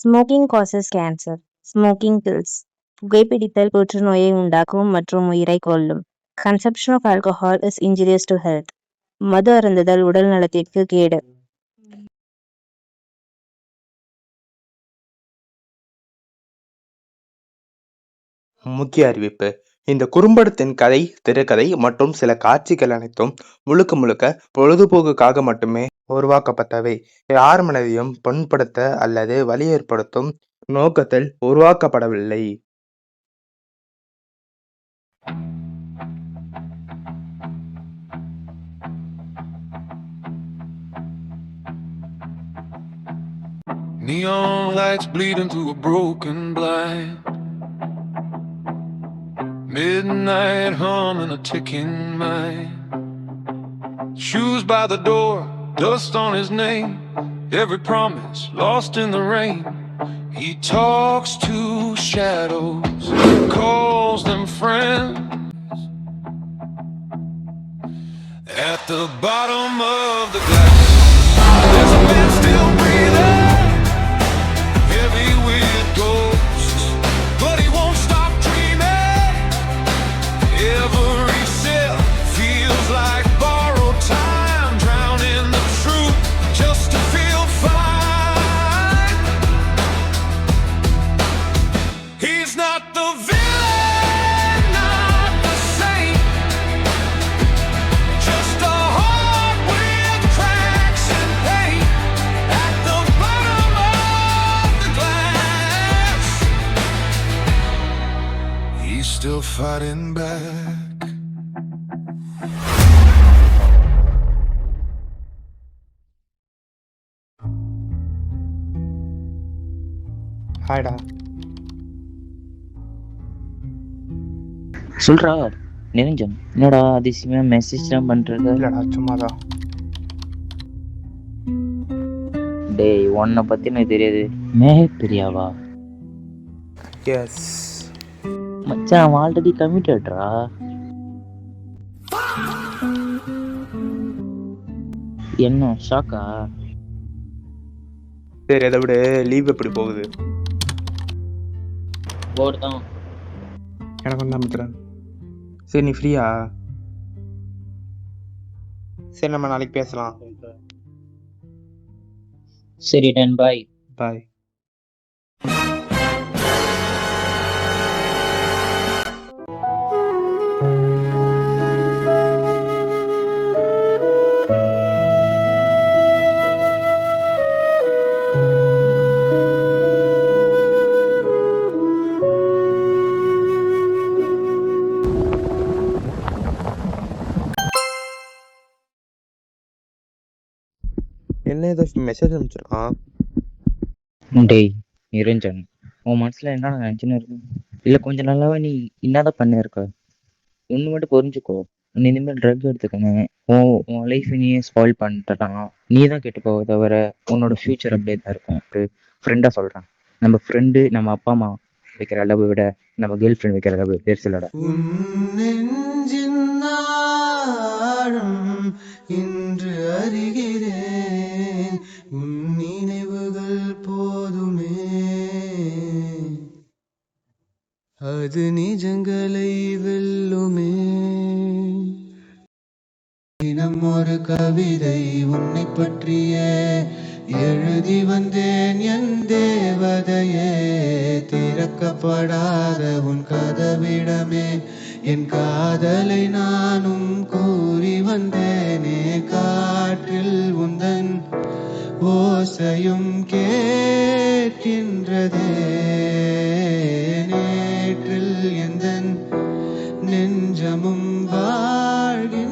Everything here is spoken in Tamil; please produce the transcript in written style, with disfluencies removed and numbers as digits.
Smoking causes cancer. Smoking kills. புகைப்பிடித்தல் புற்றுநோயை உண்டாக்கும் மற்றும் உயிரை கொல்லும். Consumption of alcohol is injurious to health. மது அருந்துதல் உடல் நலத்திற்கு கேடு. முக்கிய அறிவிப்பு: இந்த குறும்படத்தின் கதை, திரைக்கதை மற்றும் சில காட்சிகள் அனைத்தும் முழுக்க முழுக்க பொழுதுபோக்குக்காக மட்டுமே உருவாக்கப்பட்டவை. யார் மனதையும் புண்படுத்த அல்லது வலி ஏற்படுத்தும் நோக்கத்தில் உருவாக்கப்படவில்லை. Neon lights bleeding through a broken blind. Midnight hum and a ticking mind. Shoes by the door, dust on his name. Every promise lost in the rain. He talks to shadows, calls them friends. At the bottom of the glass, there's a man still breathing, heavy with ghosts, but he won't stop dreaming. Every cell feels like borrowed time, drowning the truth just to feel fine. He's not the villain, not the saint, just a heart with cracks and pain. At the bottom of the glass, he's still fighting back. ஹாய்டா. சொல்றா நிரஞ்சன், என்னடா அதிசயமா மெசேஜ்லாம் பண்றது? இல்லடா, சும்மாதான். டேய், உன்னை பத்தி எனக்கு தெரியாது. மேகப்பிரியாவா? எஸ். மச்சான், அவன் ஆல்ரெடி கமிட்டட்ரா. என்ன ஷாக்கா? சரி, அதை விட லீவ் எப்படி போகுது? போர் தான். எனக்கு வந்து அமைக்கிறேன். சரி, நீ ஃப்ரீயா? சரி, நம்ம நாளைக்கு பேசலாம். சரி டன், பாய். பாய். என்ன ஏதோ மெசேஜ் அனுப்பிச்சிருக்கான்? டேய் நிரஞ்சன், உன் மனசுல என்ன நினைச்சுன்னு இருக்கு? இல்ல கொஞ்சம் நல்லாவே நீ என்னதான் பண்ண இருக்க? ஒண்ணு மட்டும் புரிஞ்சுக்கோ, நீ இனிமேல் ட்ரக் எடுத்துக்கணும். உன் லைஃப் நீயே ஸ்பாயில் பண்ணிட்டலாம். நீ தான் கெட்டு போக தவிர உன்னோட ஃபியூச்சர் அப்படியே தான் இருக்கும். ஒரு ஃப்ரெண்டா சொல்றேன், நம்ம ஃப்ரெண்டு நம்ம அப்பா அம்மா வைக்கிற அளவை விட நம்ம கேர்ள் ஃப்ரெண்ட் வைக்கிற அளவு பெருசில்லடா. இன்று அறிகிறேன், உன் நினைவுகள் போதுமே, அது நிஜங்களை வெல்லுமே. தினம் ஒரு கவிதை உன்னை பற்றிய எழுதி வந்தேன் என் தேவதையே. திறக்கப்படாத உன் கதவிடமே என் காதலை நானும் கூறி வந்தேனே. காற்றில் உந்தன் ஓசையும் கேட்கின்றதே, நேற்றில் எந்தன் நெஞ்சமும் வாழ்கின்றதே.